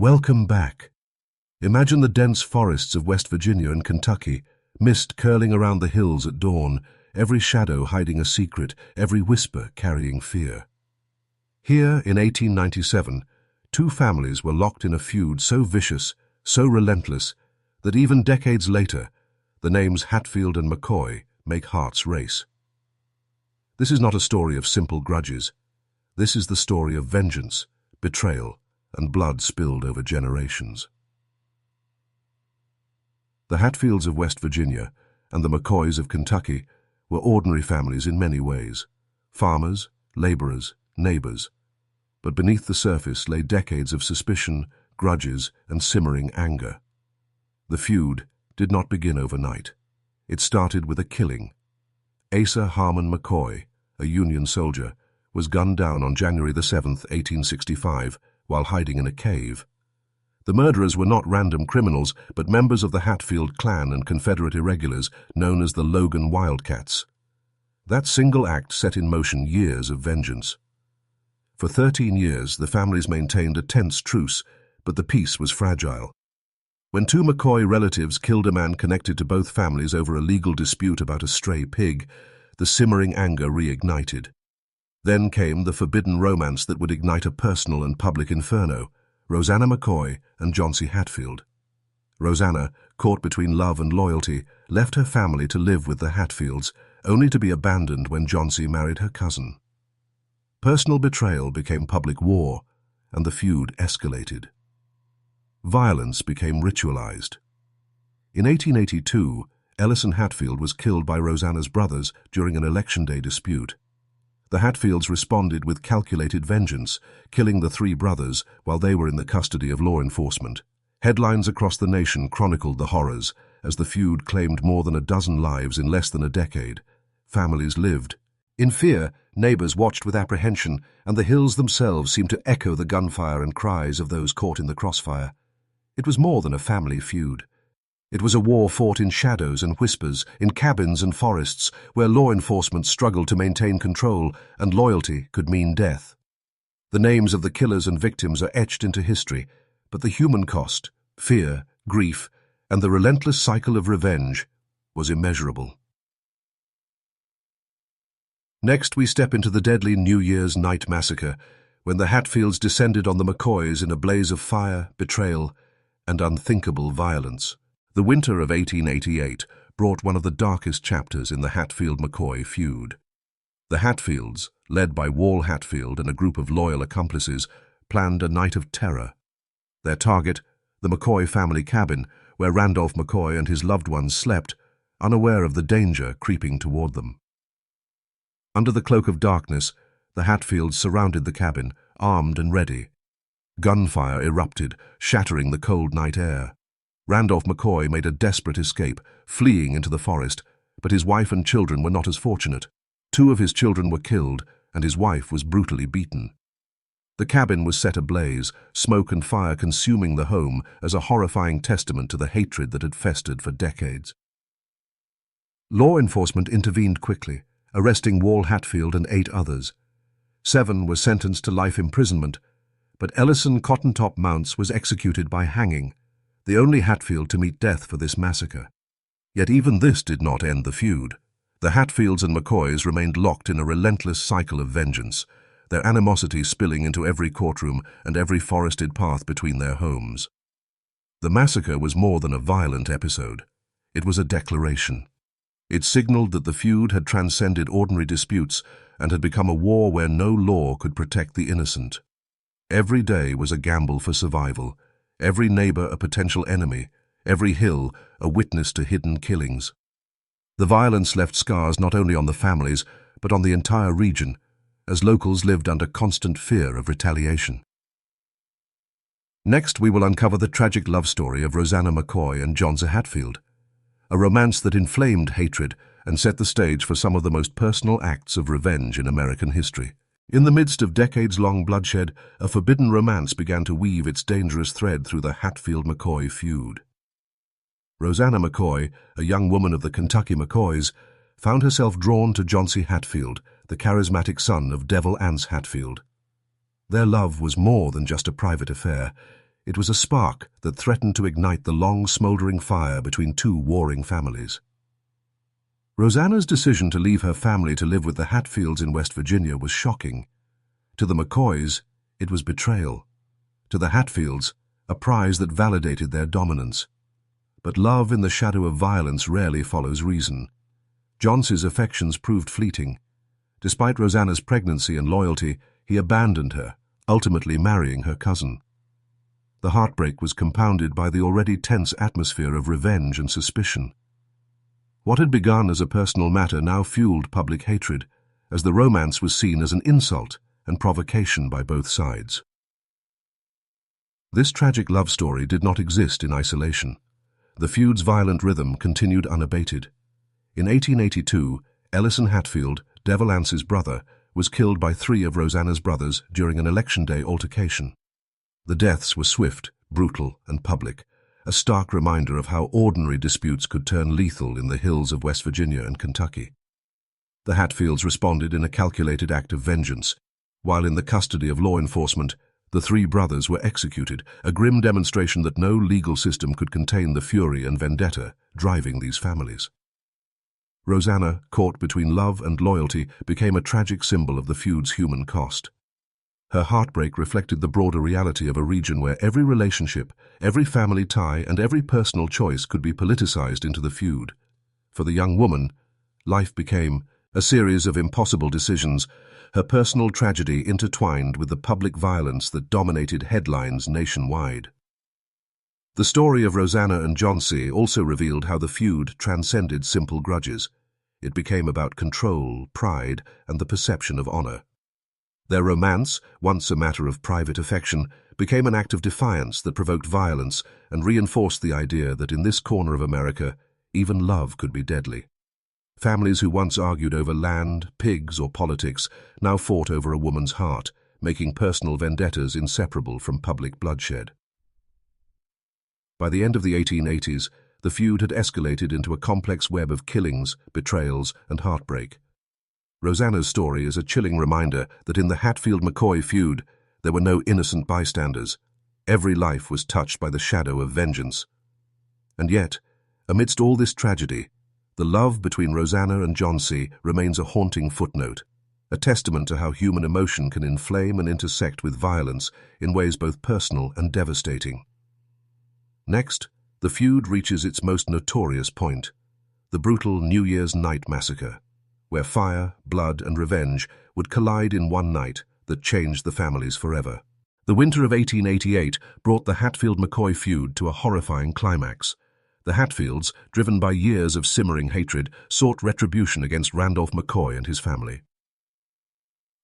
Welcome back. Imagine the dense forests of West Virginia and Kentucky, mist curling around the hills at dawn, every shadow hiding a secret, every whisper carrying fear. Here, in 1897, two families were locked in a feud so vicious, so relentless, that even decades later, the names Hatfield and McCoy make hearts race. This is not a story of simple grudges. This is the story of vengeance, betrayal, and blood spilled over generations. The Hatfields of West Virginia and the McCoys of Kentucky were ordinary families in many ways, farmers, laborers, neighbors. But beneath the surface lay decades of suspicion, grudges, and simmering anger. The feud did not begin overnight. It started with a killing. Asa Harmon McCoy, a Union soldier, was gunned down on January 7, 1865, while hiding in a cave. The murderers were not random criminals, but members of the Hatfield clan and Confederate irregulars known as the Logan Wildcats. That single act set in motion years of vengeance. For 13 years, the families maintained a tense truce, but the peace was fragile. When two McCoy relatives killed a man connected to both families over a legal dispute about a stray pig, the simmering anger reignited. Then came the forbidden romance that would ignite a personal and public inferno, Rosanna McCoy and John C. Hatfield. Rosanna, caught between love and loyalty, left her family to live with the Hatfields, only to be abandoned when John C. married her cousin. Personal betrayal became public war, and the feud escalated. Violence became ritualized. In 1882, Ellison Hatfield was killed by Rosanna's brothers during an Election Day dispute. The Hatfields responded with calculated vengeance, killing the three brothers while they were in the custody of law enforcement. Headlines across the nation chronicled the horrors, as the feud claimed more than a dozen lives in less than a decade. Families lived in fear, neighbors watched with apprehension, and the hills themselves seemed to echo the gunfire and cries of those caught in the crossfire. It was more than a family feud. It was a war fought in shadows and whispers, in cabins and forests, where law enforcement struggled to maintain control and loyalty could mean death. The names of the killers and victims are etched into history, but the human cost, fear, grief, and the relentless cycle of revenge was immeasurable. Next, we step into the deadly New Year's night massacre, when the Hatfields descended on the McCoys in a blaze of fire, betrayal, and unthinkable violence. The winter of 1888 brought one of the darkest chapters in the Hatfield-McCoy feud. The Hatfields, led by Wall Hatfield and a group of loyal accomplices, planned a night of terror. Their target, the McCoy family cabin, where Randolph McCoy and his loved ones slept, unaware of the danger creeping toward them. Under the cloak of darkness, the Hatfields surrounded the cabin, armed and ready. Gunfire erupted, shattering the cold night air. Randolph McCoy made a desperate escape, fleeing into the forest, but his wife and children were not as fortunate. Two of his children were killed, and his wife was brutally beaten. The cabin was set ablaze, smoke and fire consuming the home as a horrifying testament to the hatred that had festered for decades. Law enforcement intervened quickly, arresting Wall Hatfield and 8 others. 7 were sentenced to life imprisonment, but Ellison Cotton-Top Mounts was executed by hanging, the only Hatfield to meet death for this massacre. Yet even this did not end the feud. The Hatfields and McCoys remained locked in a relentless cycle of vengeance, their animosity spilling into every courtroom and every forested path between their homes. The massacre was more than a violent episode. It was a declaration. It signaled that the feud had transcended ordinary disputes and had become a war where no law could protect the innocent. Every day was a gamble for survival, every neighbor a potential enemy, every hill a witness to hidden killings. The violence left scars not only on the families, but on the entire region, as locals lived under constant fear of retaliation. Next, we will uncover the tragic love story of Rosanna McCoy and John C. Hatfield, a romance that inflamed hatred and set the stage for some of the most personal acts of revenge in American history. In the midst of decades-long bloodshed, a forbidden romance began to weave its dangerous thread through the Hatfield-McCoy feud. Rosanna McCoy, a young woman of the Kentucky McCoys, found herself drawn to John C. Hatfield, the charismatic son of Devil Anse Hatfield. Their love was more than just a private affair. It was a spark that threatened to ignite the long, smouldering fire between two warring families. Rosanna's decision to leave her family to live with the Hatfields in West Virginia was shocking. To the McCoys, it was betrayal. To the Hatfields, a prize that validated their dominance. But love in the shadow of violence rarely follows reason. Johnson's affections proved fleeting. Despite Rosanna's pregnancy and loyalty, he abandoned her, ultimately marrying her cousin. The heartbreak was compounded by the already tense atmosphere of revenge and suspicion. What had begun as a personal matter now fueled public hatred, as the romance was seen as an insult and provocation by both sides. This tragic love story did not exist in isolation. The feud's violent rhythm continued unabated. In 1882, Ellison Hatfield, De Valance's brother, was killed by 3 of Rosanna's brothers during an election day altercation. The deaths were swift, brutal, and public, a stark reminder of how ordinary disputes could turn lethal in the hills of West Virginia and Kentucky. The Hatfields responded in a calculated act of vengeance. While in the custody of law enforcement, the 3 brothers were executed, a grim demonstration that no legal system could contain the fury and vendetta driving these families. Rosanna, caught between love and loyalty, became a tragic symbol of the feud's human cost. Her heartbreak reflected the broader reality of a region where every relationship, every family tie, and every personal choice could be politicized into the feud. For the young woman, life became a series of impossible decisions, her personal tragedy intertwined with the public violence that dominated headlines nationwide. The story of Rosanna and Johnsy also revealed how the feud transcended simple grudges. It became about control, pride, and the perception of honor. Their romance, once a matter of private affection, became an act of defiance that provoked violence and reinforced the idea that in this corner of America, even love could be deadly. Families who once argued over land, pigs, or politics now fought over a woman's heart, making personal vendettas inseparable from public bloodshed. By the end of the 1880s, the feud had escalated into a complex web of killings, betrayals, and heartbreak. Rosanna's story is a chilling reminder that in the Hatfield-McCoy feud, there were no innocent bystanders. Every life was touched by the shadow of vengeance. And yet, amidst all this tragedy, the love between Rosanna and Johnsy remains a haunting footnote, a testament to how human emotion can inflame and intersect with violence in ways both personal and devastating. Next, the feud reaches its most notorious point, the brutal New Year's night massacre, where fire, blood, and revenge would collide in one night that changed the families forever. The winter of 1888 brought the Hatfield-McCoy feud to a horrifying climax. The Hatfields, driven by years of simmering hatred, sought retribution against Randolph McCoy and his family.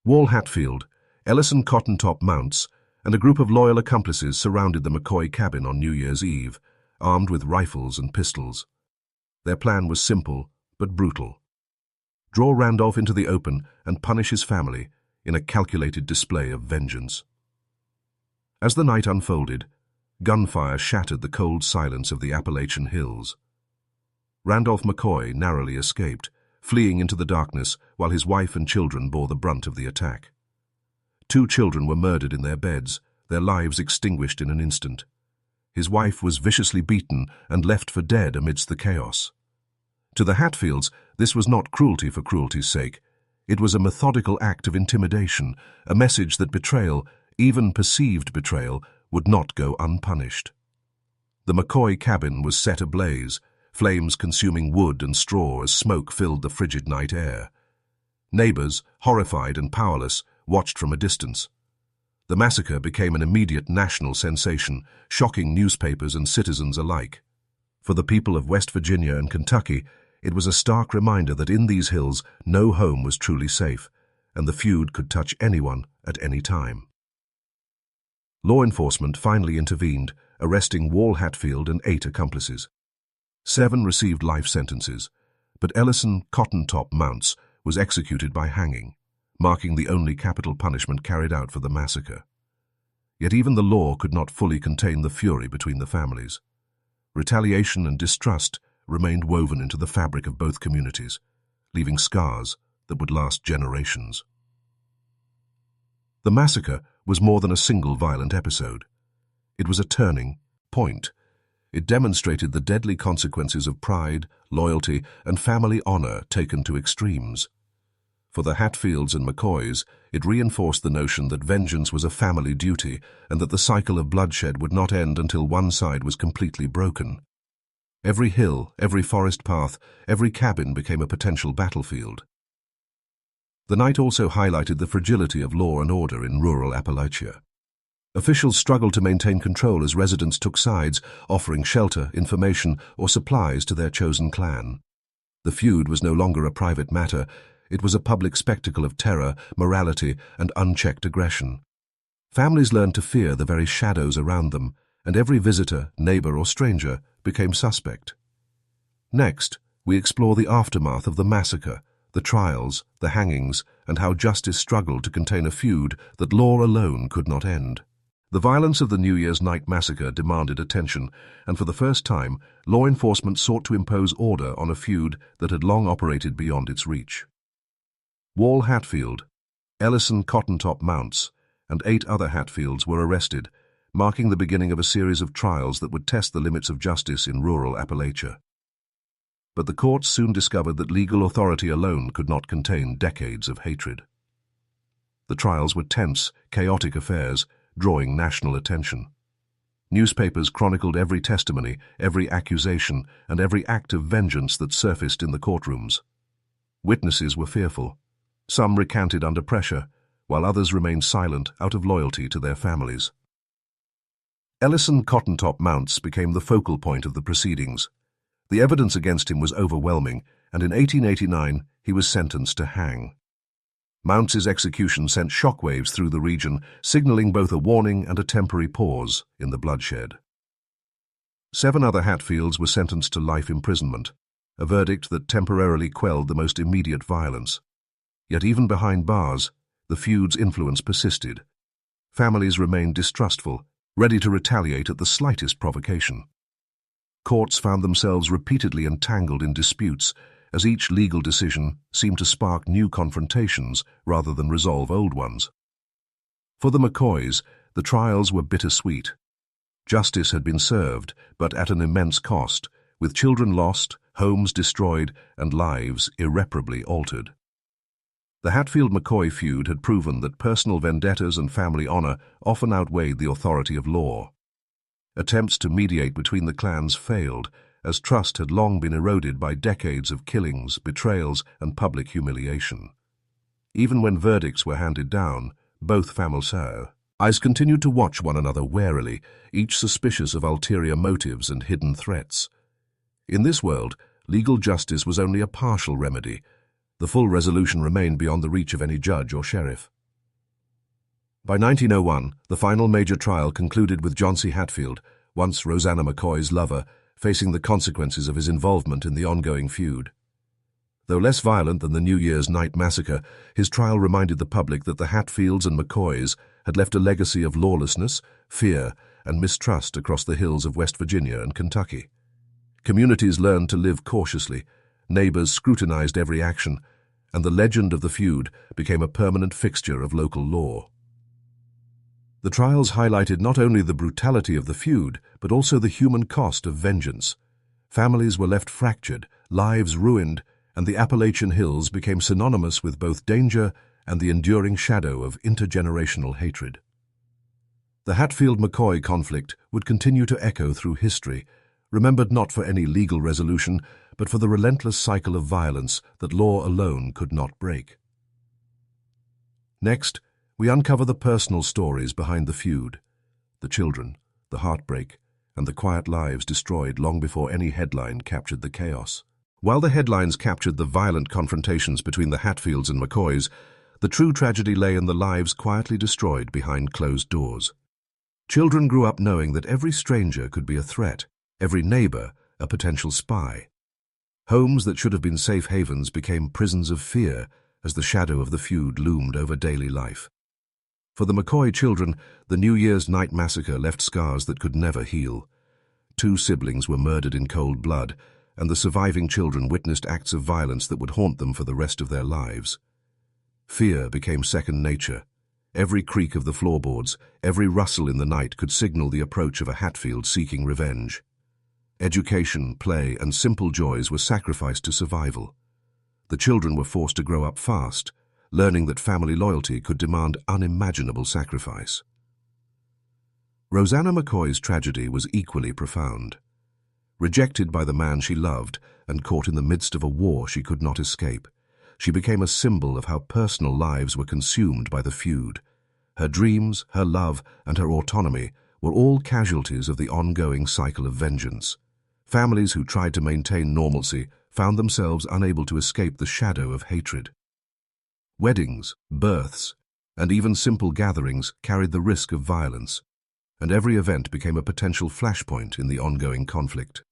Wall Hatfield, Ellison Cottontop Mounts, and a group of loyal accomplices surrounded the McCoy cabin on New Year's Eve, armed with rifles and pistols. Their plan was simple but brutal. Draw Randolph into the open and punish his family in a calculated display of vengeance. As the night unfolded, gunfire shattered the cold silence of the Appalachian hills. Randolph McCoy narrowly escaped, fleeing into the darkness while his wife and children bore the brunt of the attack. 2 children were murdered in their beds, their lives extinguished in an instant. His wife was viciously beaten and left for dead amidst the chaos. To the Hatfields, this was not cruelty for cruelty's sake. It was a methodical act of intimidation, a message that betrayal, even perceived betrayal, would not go unpunished. The McCoy cabin was set ablaze, flames consuming wood and straw as smoke filled the frigid night air. Neighbors, horrified and powerless, watched from a distance. The massacre became an immediate national sensation, shocking newspapers and citizens alike. For the people of West Virginia and Kentucky, it was a stark reminder that in these hills no home was truly safe, and the feud could touch anyone at any time. Law enforcement finally intervened, arresting Wall Hatfield and 8 accomplices. 7 received life sentences, but Ellison Cottontop Mounts was executed by hanging, marking the only capital punishment carried out for the massacre. Yet even the law could not fully contain the fury between the families. Retaliation and distrust remained woven into the fabric of both communities, leaving scars that would last generations. The massacre was more than a single violent episode. It was a turning point. It demonstrated the deadly consequences of pride, loyalty, and family honor taken to extremes. For the Hatfields and McCoys, it reinforced the notion that vengeance was a family duty and that the cycle of bloodshed would not end until one side was completely broken. Every hill, every forest path, every cabin became a potential battlefield. The night also highlighted the fragility of law and order in rural Appalachia. Officials struggled to maintain control as residents took sides, offering shelter, information, or supplies to their chosen clan. The feud was no longer a private matter. It was a public spectacle of terror, morality, and unchecked aggression. Families learned to fear the very shadows around them, and every visitor, neighbor, or stranger became suspect. Next, we explore the aftermath of the massacre, the trials, the hangings, and how justice struggled to contain a feud that law alone could not end. The violence of the New Year's night massacre demanded attention, and for the first time, law enforcement sought to impose order on a feud that had long operated beyond its reach. Wall Hatfield, Ellison Cottontop Mounts, and 8 other Hatfields were arrested, marking the beginning of a series of trials that would test the limits of justice in rural Appalachia. But the courts soon discovered that legal authority alone could not contain decades of hatred. The trials were tense, chaotic affairs, drawing national attention. Newspapers chronicled every testimony, every accusation, and every act of vengeance that surfaced in the courtrooms. Witnesses were fearful. Some recanted under pressure, while others remained silent out of loyalty to their families. Ellison Cottontop Mounts became the focal point of the proceedings. The evidence against him was overwhelming, and in 1889 he was sentenced to hang. Mounts's execution sent shockwaves through the region, signaling both a warning and a temporary pause in the bloodshed. 7 other Hatfields were sentenced to life imprisonment, a verdict that temporarily quelled the most immediate violence. Yet even behind bars, the feud's influence persisted. Families remained distrustful, ready to retaliate at the slightest provocation. Courts found themselves repeatedly entangled in disputes, as each legal decision seemed to spark new confrontations rather than resolve old ones. For the McCoys, the trials were bittersweet. Justice had been served, but at an immense cost, with children lost, homes destroyed, and lives irreparably altered. The Hatfield-McCoy feud had proven that personal vendettas and family honor often outweighed the authority of law. Attempts to mediate between the clans failed, as trust had long been eroded by decades of killings, betrayals, and public humiliation. Even when verdicts were handed down, both families continued to watch one another warily, each suspicious of ulterior motives and hidden threats. In this world, legal justice was only a partial remedy. The full resolution remained beyond the reach of any judge or sheriff. By 1901, the final major trial concluded with John C. Hatfield, once Rosanna McCoy's lover, facing the consequences of his involvement in the ongoing feud. Though less violent than the New Year's night massacre, his trial reminded the public that the Hatfields and McCoys had left a legacy of lawlessness, fear, and mistrust across the hills of West Virginia and Kentucky. Communities learned to live cautiously, neighbors scrutinized every action, and the legend of the feud became a permanent fixture of local law. The trials highlighted not only the brutality of the feud, but also the human cost of vengeance. Families were left fractured, lives ruined, and the Appalachian hills became synonymous with both danger and the enduring shadow of intergenerational hatred. The Hatfield-McCoy conflict would continue to echo through history, remembered not for any legal resolution, but for the relentless cycle of violence that law alone could not break. Next, we uncover the personal stories behind the feud, the children, the heartbreak, and the quiet lives destroyed long before any headline captured the chaos. While the headlines captured the violent confrontations between the Hatfields and McCoys, the true tragedy lay in the lives quietly destroyed behind closed doors. Children grew up knowing that every stranger could be a threat, every neighbor a potential spy. Homes that should have been safe havens became prisons of fear as the shadow of the feud loomed over daily life. For the McCoy children, the New Year's night massacre left scars that could never heal. 2 siblings were murdered in cold blood, and the surviving children witnessed acts of violence that would haunt them for the rest of their lives. Fear became second nature. Every creak of the floorboards, every rustle in the night could signal the approach of a Hatfield seeking revenge. Education, play, and simple joys were sacrificed to survival. The children were forced to grow up fast, learning that family loyalty could demand unimaginable sacrifice. Rosanna McCoy's tragedy was equally profound. Rejected by the man she loved and caught in the midst of a war she could not escape, she became a symbol of how personal lives were consumed by the feud. Her dreams, her love, and her autonomy were all casualties of the ongoing cycle of vengeance. Families who tried to maintain normalcy found themselves unable to escape the shadow of hatred. Weddings, births, and even simple gatherings carried the risk of violence, and every event became a potential flashpoint in the ongoing conflict.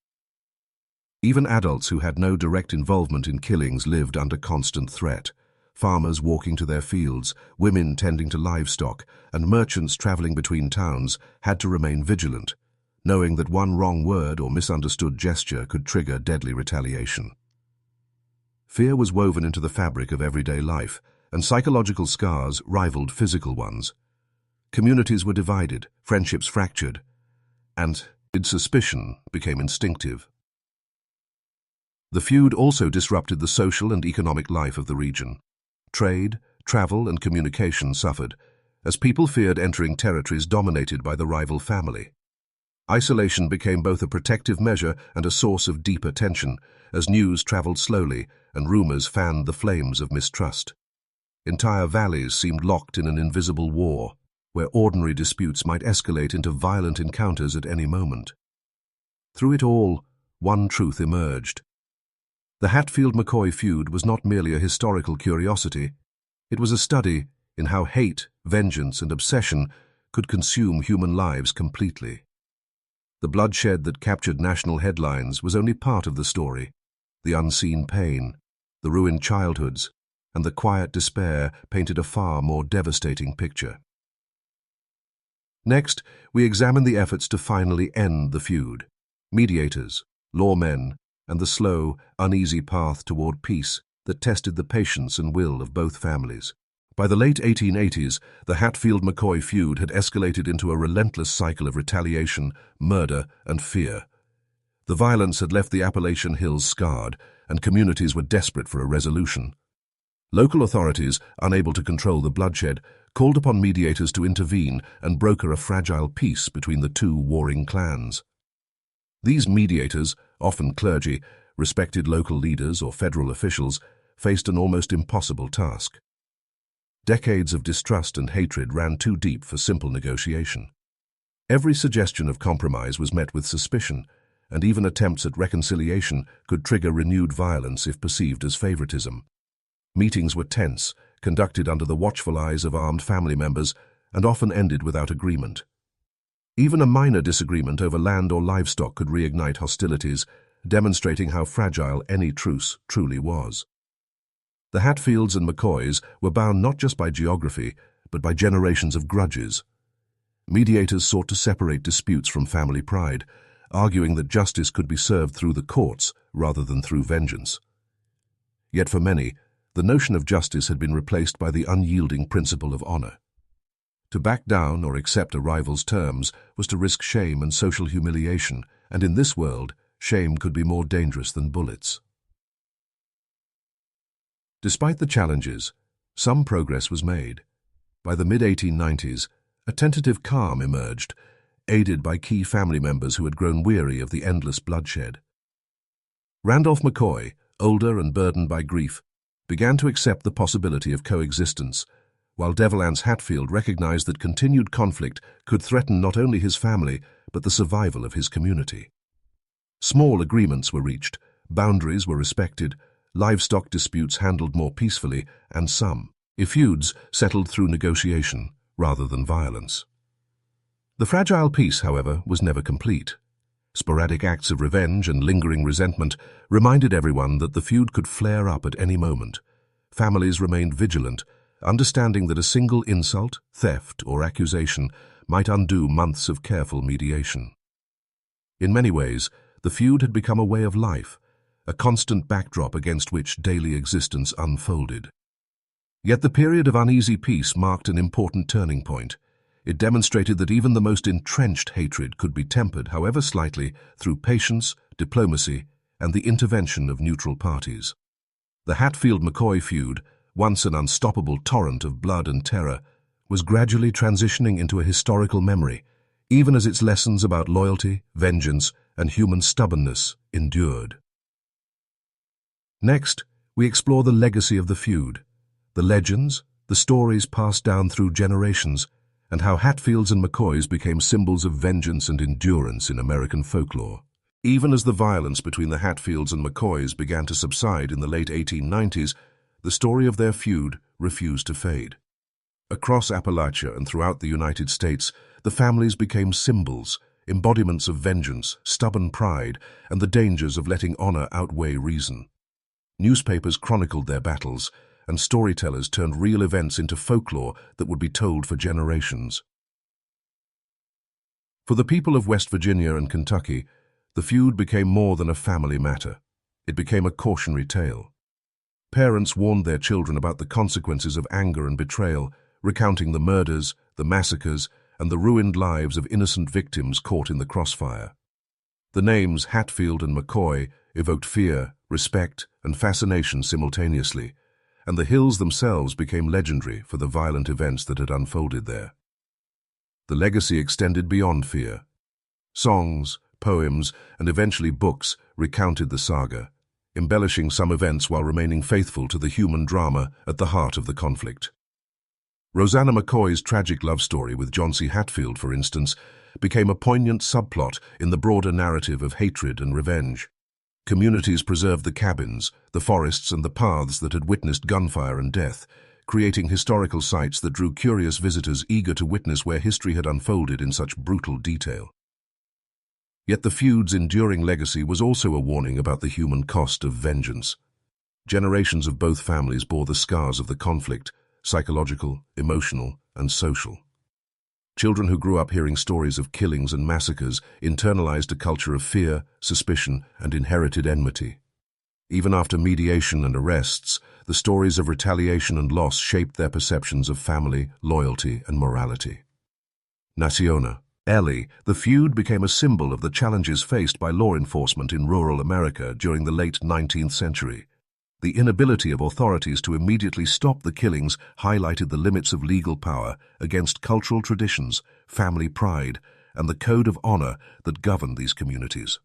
Even adults who had no direct involvement in killings lived under constant threat. Farmers walking to their fields, women tending to livestock, and merchants traveling between towns had to remain vigilant, knowing that one wrong word or misunderstood gesture could trigger deadly retaliation. Fear was woven into the fabric of everyday life, and psychological scars rivaled physical ones. Communities were divided, friendships fractured, and suspicion became instinctive. The feud also disrupted the social and economic life of the region. Trade, travel, and communication suffered, as people feared entering territories dominated by the rival family. Isolation became both a protective measure and a source of deeper tension, as news traveled slowly and rumors fanned the flames of mistrust. Entire valleys seemed locked in an invisible war, where ordinary disputes might escalate into violent encounters at any moment. Through it all, one truth emerged. The Hatfield-McCoy feud was not merely a historical curiosity. It was a study in how hate, vengeance, and obsession could consume human lives completely. The bloodshed that captured national headlines was only part of the story. The unseen pain, the ruined childhoods, and the quiet despair painted a far more devastating picture. Next, we examine the efforts to finally end the feud. Mediators, lawmen, and the slow, uneasy path toward peace that tested the patience and will of both families. By the late 1880s, the Hatfield-McCoy feud had escalated into a relentless cycle of retaliation, murder, and fear. The violence had left the Appalachian hills scarred, and communities were desperate for a resolution. Local authorities, unable to control the bloodshed, called upon mediators to intervene and broker a fragile peace between the two warring clans. These mediators, often clergy, respected local leaders or federal officials, faced an almost impossible task. Decades of distrust and hatred ran too deep for simple negotiation. Every suggestion of compromise was met with suspicion, and even attempts at reconciliation could trigger renewed violence if perceived as favoritism. Meetings were tense, conducted under the watchful eyes of armed family members, and often ended without agreement. Even a minor disagreement over land or livestock could reignite hostilities, demonstrating how fragile any truce truly was. The Hatfields and McCoys were bound not just by geography, but by generations of grudges. Mediators sought to separate disputes from family pride, arguing that justice could be served through the courts rather than through vengeance. Yet for many, the notion of justice had been replaced by the unyielding principle of honor. To back down or accept a rival's terms was to risk shame and social humiliation, and in this world, shame could be more dangerous than bullets. Despite the challenges, some progress was made. By the mid-1890s, a tentative calm emerged, aided by key family members who had grown weary of the endless bloodshed. Randolph McCoy, older and burdened by grief, began to accept the possibility of coexistence, while Devilance Hatfield recognized that continued conflict could threaten not only his family, but the survival of his community. Small agreements were reached, boundaries were respected, livestock disputes handled more peacefully, and some feuds settled through negotiation rather than violence. The fragile peace, however, was never complete. Sporadic acts of revenge and lingering resentment reminded everyone that the feud could flare up at any moment. Families remained vigilant, understanding that a single insult, theft, or accusation might undo months of careful mediation. In many ways, the feud had become a way of life, a constant backdrop against which daily existence unfolded. Yet the period of uneasy peace marked an important turning point. It demonstrated that even the most entrenched hatred could be tempered, however slightly, through patience, diplomacy, and the intervention of neutral parties. The Hatfield-McCoy feud, once an unstoppable torrent of blood and terror, was gradually transitioning into a historical memory, even as its lessons about loyalty, vengeance, and human stubbornness endured. Next, we explore the legacy of the feud, the legends, the stories passed down through generations, and how Hatfields and McCoys became symbols of vengeance and endurance in American folklore. Even as the violence between the Hatfields and McCoys began to subside in the late 1890s, the story of their feud refused to fade. Across Appalachia and throughout the United States, the families became symbols, embodiments of vengeance, stubborn pride, and the dangers of letting honor outweigh reason. Newspapers chronicled their battles, and storytellers turned real events into folklore that would be told for generations. For the people of West Virginia and Kentucky, the feud became more than a family matter. It became a cautionary tale. Parents warned their children about the consequences of anger and betrayal, recounting the murders, the massacres, and the ruined lives of innocent victims caught in the crossfire. The names Hatfield and McCoy evoked fear, respect, and fascination simultaneously, and the hills themselves became legendary for the violent events that had unfolded there. The legacy extended beyond fear. Songs, poems, and eventually books recounted the saga, embellishing some events while remaining faithful to the human drama at the heart of the conflict. Rosanna McCoy's tragic love story with John C. Hatfield, for instance, became a poignant subplot in the broader narrative of hatred and revenge. Communities preserved the cabins, the forests, and the paths that had witnessed gunfire and death, creating historical sites that drew curious visitors eager to witness where history had unfolded in such brutal detail. Yet the feud's enduring legacy was also a warning about the human cost of vengeance. Generations of both families bore the scars of the conflict, psychological, emotional, and social. Children who grew up hearing stories of killings and massacres internalized a culture of fear, suspicion, and inherited enmity. Even after mediation and arrests, the stories of retaliation and loss shaped their perceptions of family, loyalty, and morality. Naciona. Ellie, the feud became a symbol of the challenges faced by law enforcement in rural America during the late 19th century. The inability of authorities to immediately stop the killings highlighted the limits of legal power against cultural traditions, family pride, and the code of honor that governed these communities.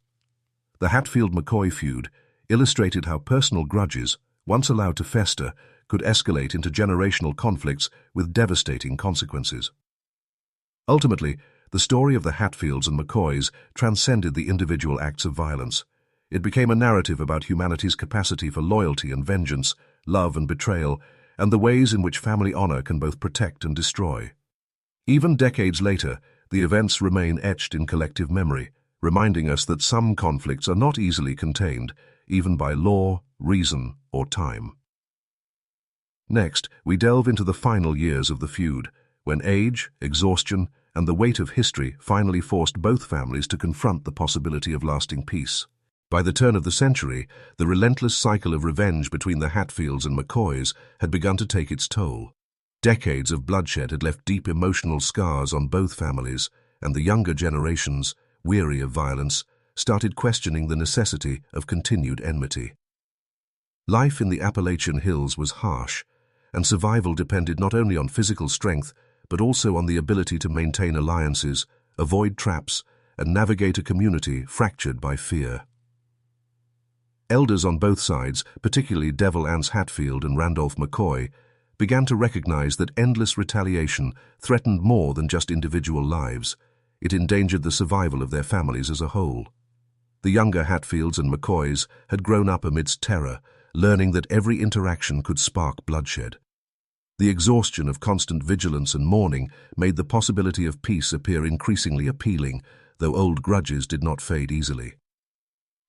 The Hatfield-McCoy feud illustrated how personal grudges, once allowed to fester, could escalate into generational conflicts with devastating consequences. Ultimately, the story of the Hatfields and McCoys transcended the individual acts of violence. It became a narrative about humanity's capacity for loyalty and vengeance, love and betrayal, and the ways in which family honor can both protect and destroy. Even decades later, the events remain etched in collective memory, reminding us that some conflicts are not easily contained, even by law, reason, or time. Next, we delve into the final years of the feud, when age, exhaustion, and the weight of history finally forced both families to confront the possibility of lasting peace. By the turn of the century, the relentless cycle of revenge between the Hatfields and McCoys had begun to take its toll. Decades of bloodshed had left deep emotional scars on both families, and the younger generations, weary of violence, started questioning the necessity of continued enmity. Life in the Appalachian hills was harsh, and survival depended not only on physical strength, but also on the ability to maintain alliances, avoid traps, and navigate a community fractured by fear. Elders on both sides, particularly Devil Anse Hatfield and Randolph McCoy, began to recognize that endless retaliation threatened more than just individual lives. It endangered the survival of their families as a whole. The younger Hatfields and McCoys had grown up amidst terror, learning that every interaction could spark bloodshed. The exhaustion of constant vigilance and mourning made the possibility of peace appear increasingly appealing, though old grudges did not fade easily.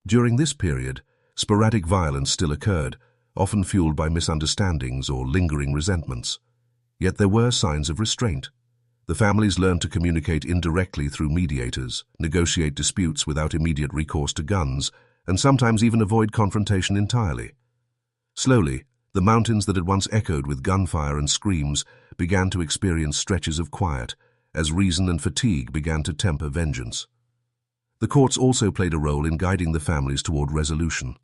During this period, sporadic violence still occurred, often fueled by misunderstandings or lingering resentments. Yet there were signs of restraint. The families learned to communicate indirectly through mediators, negotiate disputes without immediate recourse to guns, and sometimes even avoid confrontation entirely. Slowly, The mountains that had once echoed with gunfire and screams began to experience stretches of quiet, as reason and fatigue began to temper vengeance. The courts also played a role in guiding the families toward resolution.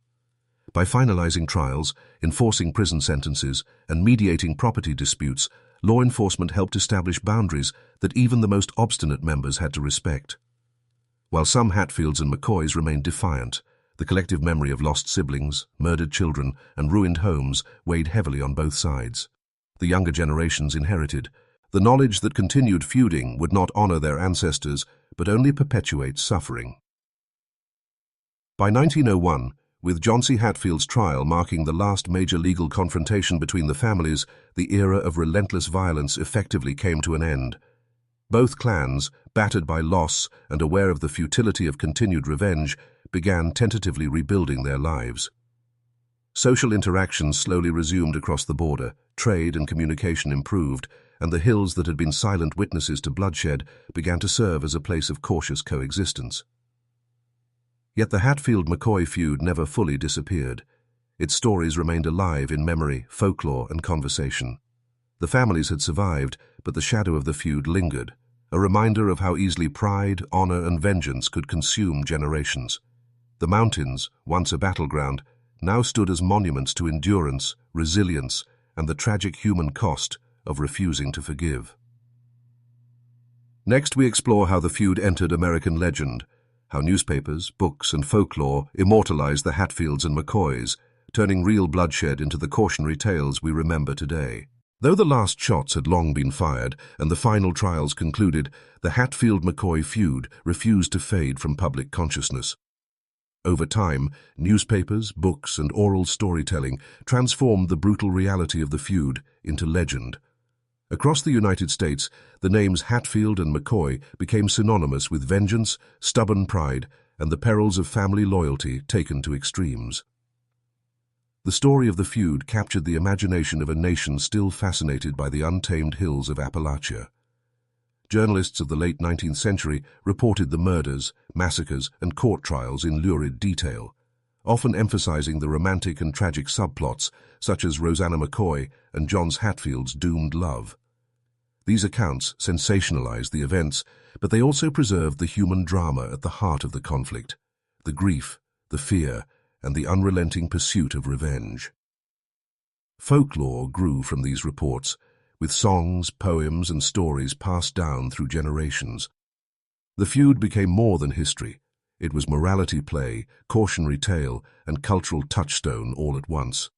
By finalizing trials, enforcing prison sentences, and mediating property disputes, law enforcement helped establish boundaries that even the most obstinate members had to respect. While some Hatfields and McCoys remained defiant, the collective memory of lost siblings, murdered children, and ruined homes weighed heavily on both sides. The younger generations inherited the knowledge that continued feuding would not honor their ancestors, but only perpetuate suffering. By 1901, with John C. Hatfield's trial marking the last major legal confrontation between the families, the era of relentless violence effectively came to an end. Both clans, battered by loss and aware of the futility of continued revenge, began tentatively rebuilding their lives. Social interactions slowly resumed across the border, trade and communication improved, and the hills that had been silent witnesses to bloodshed began to serve as a place of cautious coexistence. Yet the Hatfield-McCoy feud never fully disappeared. Its stories remained alive in memory, folklore, and conversation. The families had survived, but the shadow of the feud lingered, a reminder of how easily pride, honor, and vengeance could consume generations. The mountains, once a battleground, now stood as monuments to endurance, resilience, and the tragic human cost of refusing to forgive. Next, we explore how the feud entered American legend, how newspapers, books, and folklore immortalized the Hatfields and McCoys, turning real bloodshed into the cautionary tales we remember today. Though the last shots had long been fired and the final trials concluded, the Hatfield-McCoy feud refused to fade from public consciousness. Over time, newspapers, books, and oral storytelling transformed the brutal reality of the feud into legend. Across the United States, the names Hatfield and McCoy became synonymous with vengeance, stubborn pride, and the perils of family loyalty taken to extremes. The story of the feud captured the imagination of a nation still fascinated by the untamed hills of Appalachia. Journalists of the late 19th century reported the murders, massacres, and court trials in lurid detail, often emphasizing the romantic and tragic subplots such as Rosanna McCoy and John Hatfield's doomed love. These accounts sensationalized the events, but they also preserved the human drama at the heart of the conflict, the grief, the fear, and the unrelenting pursuit of revenge. Folklore grew from these reports, with songs, poems, and stories passed down through generations. The feud became more than history. It was morality play, cautionary tale, and cultural touchstone all at once.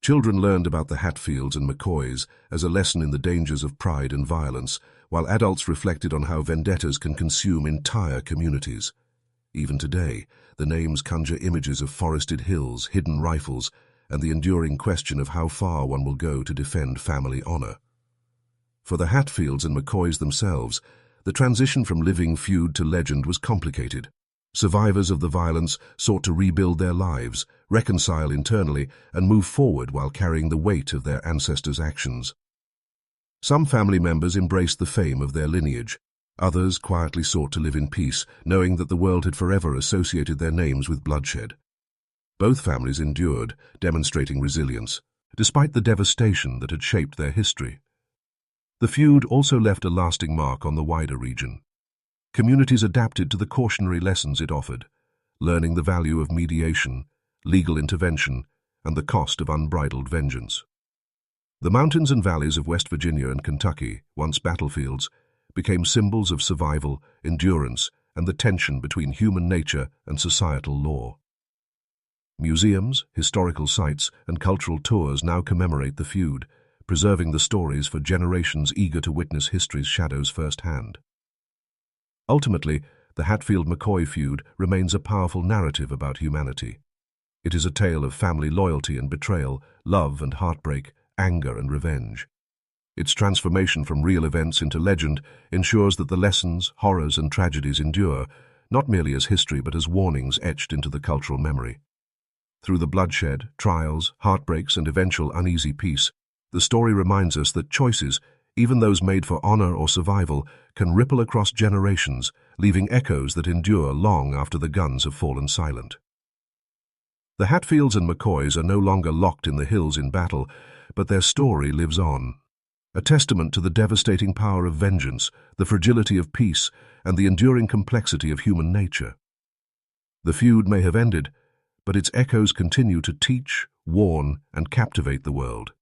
Children learned about the Hatfields and McCoys as a lesson in the dangers of pride and violence, while adults reflected on how vendettas can consume entire communities. Even today, the names conjure images of forested hills, hidden rifles, and the enduring question of how far one will go to defend family honor. For the Hatfields and McCoys themselves, the transition from living feud to legend was complicated. Survivors of the violence sought to rebuild their lives, reconcile internally, and move forward while carrying the weight of their ancestors' actions. Some family members embraced the fame of their lineage. Others quietly sought to live in peace, knowing that the world had forever associated their names with bloodshed. Both families endured, demonstrating resilience, despite the devastation that had shaped their history. The feud also left a lasting mark on the wider region. Communities adapted to the cautionary lessons it offered, learning the value of mediation, legal intervention, and the cost of unbridled vengeance. The mountains and valleys of West Virginia and Kentucky, once battlefields, became symbols of survival, endurance, and the tension between human nature and societal law. Museums, historical sites, and cultural tours now commemorate the feud, preserving the stories for generations eager to witness history's shadows firsthand. Ultimately, the Hatfield-McCoy feud remains a powerful narrative about humanity. It is a tale of family loyalty and betrayal, love and heartbreak, anger and revenge. Its transformation from real events into legend ensures that the lessons, horrors, and tragedies endure, not merely as history but as warnings etched into the cultural memory. Through the bloodshed, trials, heartbreaks, and eventual uneasy peace, the story reminds us that choices, even those made for honor or survival, can ripple across generations, leaving echoes that endure long after the guns have fallen silent. The Hatfields and McCoys are no longer locked in the hills in battle, but their story lives on. A testament to the devastating power of vengeance, the fragility of peace, and the enduring complexity of human nature. The feud may have ended, but its echoes continue to teach, warn, and captivate the world.